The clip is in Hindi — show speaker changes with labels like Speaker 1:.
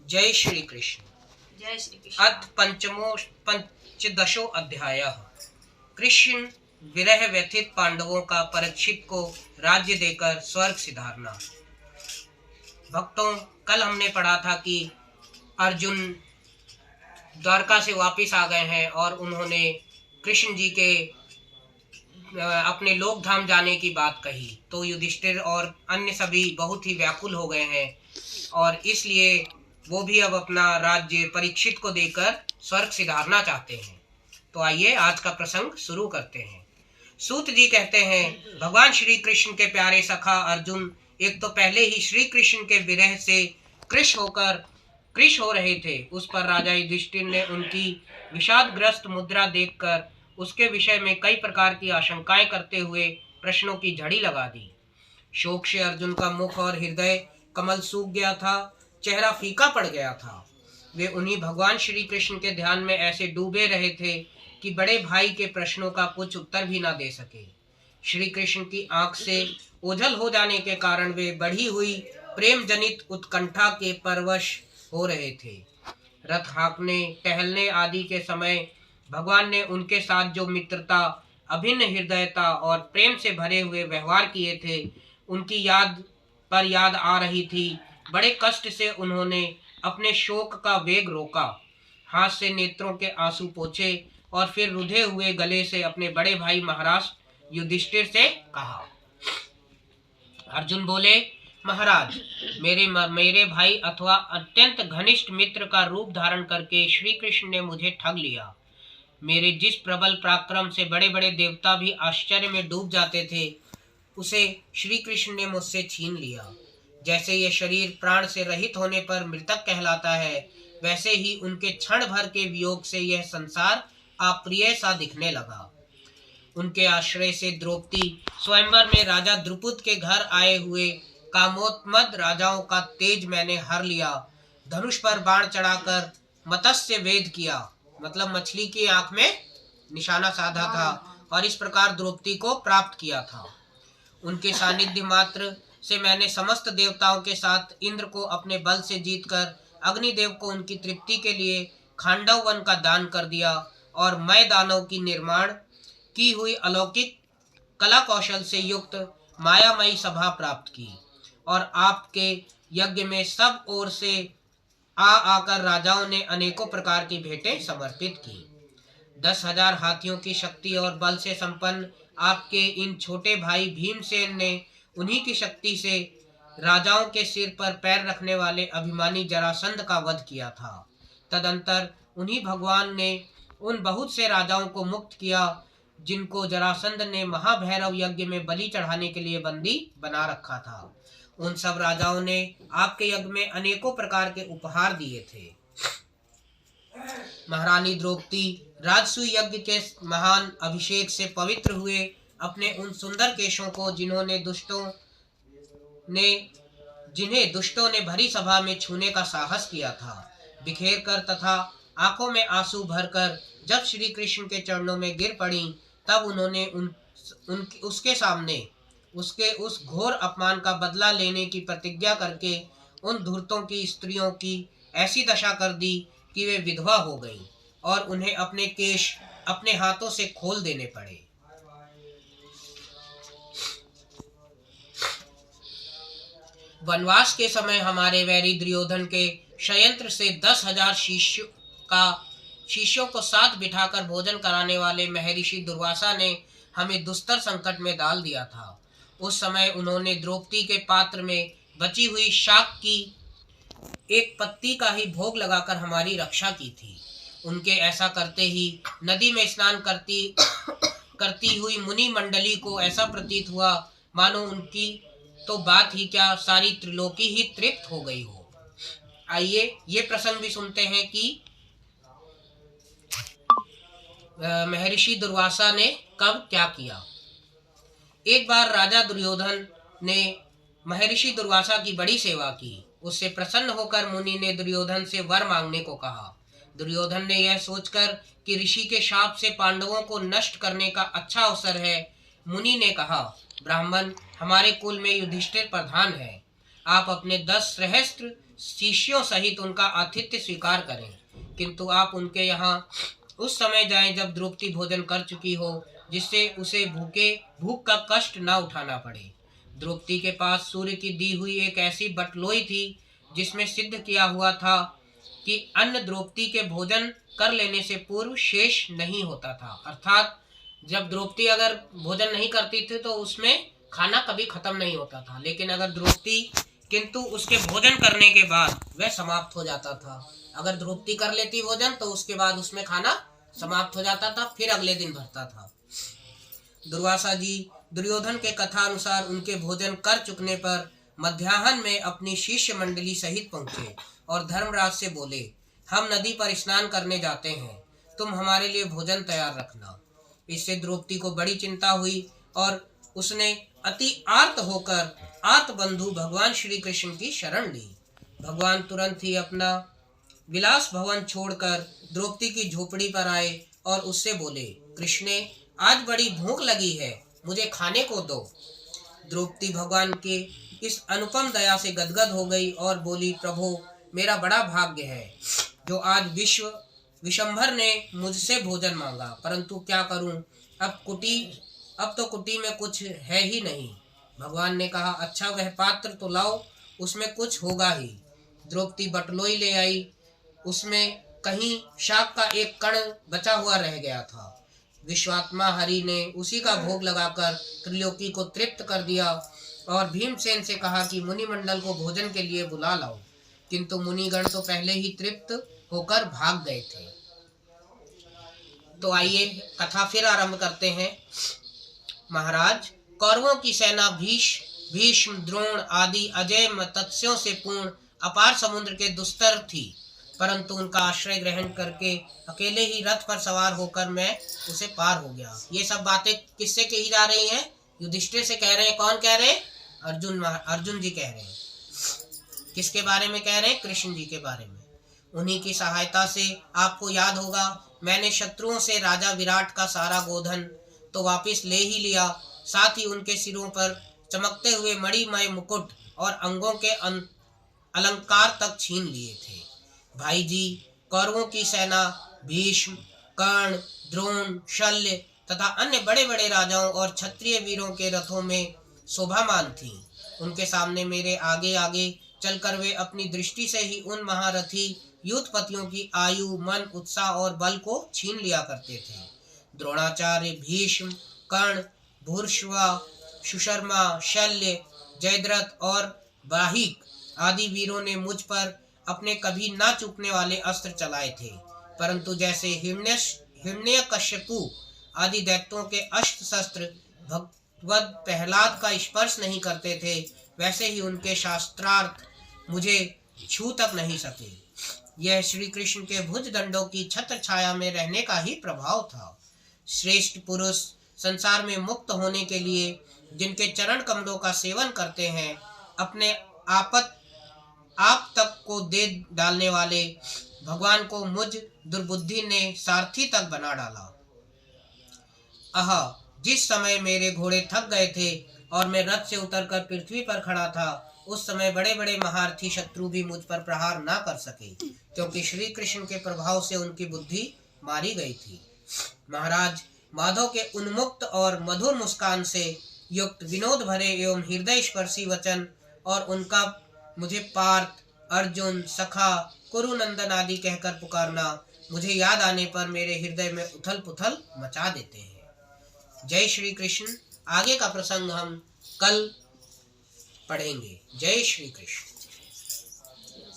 Speaker 1: जय श्री कृष्ण।
Speaker 2: जय श्री कृष्ण।
Speaker 1: अथ पंचदशो अध्याय। कृष्ण विरह व्यथित पांडवों का परीक्षित को राज्य देकर स्वर्ग सिधारना। भक्तों, कल हमने पढ़ा था कि अर्जुन द्वारका से वापस आ गए हैं और उन्होंने कृष्ण जी के अपने लोक धाम जाने की बात कही, तो युधिष्ठिर और अन्य सभी बहुत ही व्याकुल हो गए हैं और इसलिए वो भी अब अपना राज्य परीक्षित को देकर स्वर्ग सिधारना चाहते हैं। तो आइए आज का प्रसंग शुरू करते हैं। सूत जी कहते हैं, भगवान श्री कृष्ण के प्यारे सखा अर्जुन एक तो पहले ही श्री कृष्ण के विरह से कृश हो रहे थे। उस पर राजा युधिष्ठिर ने उनकी विषादग्रस्त मुद्रा देखकर उसके विषय में कई प्रकार की आशंकाएं करते हुए प्रश्नों की झड़ी लगा दी। शोक से अर्जुन का मुख और हृदय कमल सूख गया था, चेहरा फीका पड़ गया था। वे उन्हीं भगवान श्री कृष्ण के ध्यान में ऐसे डूबे रहे थे कि बड़े भाई के प्रश्नों का कुछ उत्तर भी ना दे सके। श्री कृष्ण की आंख से ओझल हो जाने के कारण वे बढ़ी हुई प्रेम जनित उत्कंठा के परवश हो रहे थे। रथ हाँकने, टहलने आदि के समय भगवान ने उनके साथ जो मित्रता, अभिन्न हृदयता और प्रेम से भरे हुए व्यवहार किए थे, उनकी याद आ रही थी। बड़े कष्ट से उन्होंने अपने शोक का वेग रोका, हाथ से नेत्रों के आंसू पोंछे और फिर रुधे हुए गले से अपने बड़े भाई महाराज युधिष्ठिर से कहा। अर्जुन बोले, महाराज, मेरे भाई अथवा अत्यंत घनिष्ठ मित्र का रूप धारण करके श्री कृष्ण ने मुझे ठग लिया। मेरे जिस प्रबल पराक्रम से बड़े बड़े देवता भी आश्चर्य में डूब जाते थे, उसे श्री कृष्ण ने मुझसे छीन लिया। जैसे ये शरीर प्राण से रहित होने पर मृतक कहलाता है, वैसे ही उनके क्षण भर के वियोग से यह संसार अप्रिय सा दिखने लगा। उनके आश्रय से द्रौपदी स्वयंवर में राजा द्रुपद के घर आए हुए कामोत्मद राजाओं का तेज मैंने हर लिया। धनुष पर बाण चढ़ाकर मत्स्य वेद किया, मतलब मछली की आंख में निशाना साधा था, और इस प्रकार द्रौपदी को प्राप्त किया था। उनके सानिध्य मात्र से मैंने समस्त देवताओं के साथ इंद्र को अपने बल से जीतकर अग्निदेव को उनकी तृप्ति के लिए खांडव वन का दान कर दिया और मय दानव की निर्माण की हुई अलौकिक कला कौशल से युक्त मायामयी सभा प्राप्त की, और आपके यज्ञ में सब ओर से आकर राजाओं ने अनेकों प्रकार की भेंटें समर्पित की। 10,000 हाथियों की शक्ति और बल से संपन्न आपके इन छोटे भाई भीमसेन ने उन्हीं की शक्ति से राजाओं के सिर पर पैर रखने वाले अभिमानी जरासंध का वध किया था। तदंतर उन्हीं भगवान ने उन बहुत से राजाओं को मुक्त किया जिनको जरासंध ने महाभैरव यज्ञ में बलि चढ़ाने के लिए बंदी बना रखा था। उन सब राजाओं ने आपके यज्ञ में अनेकों प्रकार के उपहार दिए थे। महारानी द्रौपदी राजसूय यज्ञ के महान अभिषेक से पवित्र हुए अपने उन सुंदर केशों को जिन्हें दुष्टों ने भरी सभा में छूने का साहस किया था, बिखेर कर तथा आंखों में आंसू भरकर जब श्री कृष्ण के चरणों में गिर पड़ी, तब उन्होंने उसके सामने उसके उस घोर अपमान का बदला लेने की प्रतिज्ञा करके उन धूर्तों की स्त्रियों की ऐसी दशा कर दी कि वे विधवा हो गईं और उन्हें अपने केश अपने हाथों से खोल देने पड़े। वनवास के समय हमारे वैरी दुर्योधन के षयंत्र से 10,000 शिष्यों को साथ बिठाकर भोजन कराने वाले महर्षि दुर्वासा ने हमें दुस्तर संकट में डाल दिया था। उस समय उन्होंने द्रौपदी के पात्र में बची हुई शाक की एक पत्ती का ही भोग लगाकर हमारी रक्षा की थी। उनके ऐसा करते ही नदी में स्नान करती हुई मुनि मंडली को ऐसा प्रतीत हुआ मानो उनकी तो बात ही क्या, सारी त्रिलोकी ही तृप्त हो गई हो। आइए ये प्रसंग भी सुनते हैं कि महर्षि दुर्वासा ने कब क्या किया। एक बार राजा दुर्योधन ने महर्षि दुर्वासा की बड़ी सेवा की। उससे प्रसन्न होकर मुनि ने दुर्योधन से वर मांगने को कहा। दुर्योधन ने यह सोचकर कि ऋषि के शाप से पांडवों को नष्ट करने का अच्छा अवसर है, मुनि ने कहा, ब्राह्मण, हमारे कुल में युधिष्ठिर प्रधान है। आप अपने 10 सहस्त्र शिष्यों सहित उनका आतिथ्य स्वीकार करें, किंतु आप उनके यहाँ उस समय जाएं जब द्रौपदी भोजन कर चुकी हो, जिससे उसे भूख का कष्ट न उठाना पड़े। द्रौपदी के पास सूर्य की दी हुई एक ऐसी बटलोई थी जिसमें सिद्ध किया हुआ था कि अन्न द्रौपदी के भोजन कर लेने से पूर्व शेष नहीं होता था। अर्थात जब द्रौपदी अगर भोजन नहीं करती थी तो उसमें खाना कभी खत्म नहीं होता था, लेकिन अगर द्रौपदी किंतु उसके भोजन करने के बाद वह समाप्त हो जाता था। अगर द्रौपदी कर लेती भोजन तो उसके बाद उसमें खाना समाप्त हो जाता था, फिर अगले दिन भरता था। दुर्वासा जी दुर्योधन के कथा अनुसार उनके भोजन कर चुकने पर मध्याह्न में अपनी शिष्य मंडली सहित पहुंचे और धर्मराज से बोले, हम नदी पर स्नान करने जाते हैं, तुम हमारे लिए भोजन तैयार रखना। इससे द्रौपदी को बड़ी चिंता हुई और उसने अति आर्त होकर आर्त बंधु भगवान श्री कृष्ण की शरण ली। भगवान तुरंत ही अपना विलास भवन छोड़कर द्रौपदी की झोपड़ी पर आए और उससे बोले, कृष्णे, आज बड़ी भूख लगी है, मुझे खाने को दो। द्रौपदी भगवान के इस अनुपम दया से गदगद हो गई और बोली, प्रभु, मेरा बड़ा भाग्य है जो आज विशंभर ने मुझसे भोजन मांगा, परंतु क्या करूं, अब तो कुटी में कुछ है ही नहीं। भगवान ने कहा, अच्छा वह पात्र तो लाओ, उसमें कुछ होगा ही। द्रौपदी बटलोई ले आई, उसमें कहीं शाक का एक कण बचा हुआ रह गया था। विश्वात्मा हरि ने उसी का भोग लगाकर त्रिलोकी को तृप्त कर दिया और भीमसेन से कहा कि मुनिमंडल को भोजन के लिए बुला लाओ, किंतु मुनिगण तो पहले ही तृप्त होकर भाग गए थे। तो आइए कथा फिर आरंभ करते हैं। महाराज, कौरवों की सेना भीष्म, द्रोण आदि अजय मत्स्यों से पूर्ण अपार समुद्र के दुस्तर थी, परंतु उनका आश्रय ग्रहण करके अकेले ही रथ पर सवार होकर मैं उसे पार हो गया। ये सब बातें किससे कही जा रही हैं? युधिष्ठिर से कह रहे हैं। कौन कह रहे हैं? अर्जुन जी कह रहे हैं। किसके बारे में कह रहे हैं? कृष्ण जी के बारे में। उन्हीं की सहायता से आपको याद होगा, मैंने शत्रुओं से राजा विराट का सारा गोधन तो वापस ले ही लिया, साथ ही उनके सिरों पर चमकते हुए मणिमय मुकुट और अंगों के अलंकार तक छीन लिए थे। भाई जी, कौरवों की सेना भीष्म, कर्ण, द्रोण, शल्य तथा अन्य बड़े बड़े राजाओं और क्षत्रिय वीरों के रथों में शोभामान थी। उनके सामने मेरे आगे आगे चलकर वे अपनी दृष्टि से ही उन महारथी युद्धपतियों की आयु, मन, उत्साह और बल को छीन लिया करते थे। द्रोणाचार्य, भीष्म, कर्ण, भूर्श्वा, सुशर्मा, शल्य, जयद्रथ और बाहिक आदि वीरों ने मुझ पर अपने कभी ना चूकने वाले अस्त्र चलाए थे, परंतु जैसे हिरण्यकश्यपु आदि दैत्यों के अस्त्र शस्त्र भगवद प्रहलाद का स्पर्श नहीं करते थे, वैसे ही उनके शास्त्रार्थ मुझे छू तक नहीं सके। यह श्री कृष्ण के भुज दंडों की छत्र छाया में रहने का ही प्रभाव था। श्रेष्ठ पुरुष संसार में मुक्त होने के लिए जिनके चरण कमलों का सेवन करते हैं, अपने आप तक को दे डालने वाले भगवान को मुझ दुर्बुद्धि ने सारथी तक बना डाला। जिस समय मेरे घोड़े थक गए थे और मैं रथ से उतरकर पृथ्वी पर खड़ा था, उस समय बड़े बड़े महारथी शत्रु भी मुझ पर प्रहार ना कर सके, क्योंकि श्री कृष्ण के प्रभाव से उनकी बुद्धि मारी गई थी। महाराज, माधव के उन्मुक्त और मधुर मुस्कान से युक्त विनोद भरे एवं हृदय स्पर्शी वचन और उनका मुझे पार्थ, अर्जुन, सखा, कुरुनंदन आदि कहकर पुकारना मुझे याद आने पर मेरे हृदय में उथल पुथल मचा देते हैं। जय श्री कृष्ण। आगे का प्रसंग हम कल पढ़ेंगे। जय श्री कृष्ण।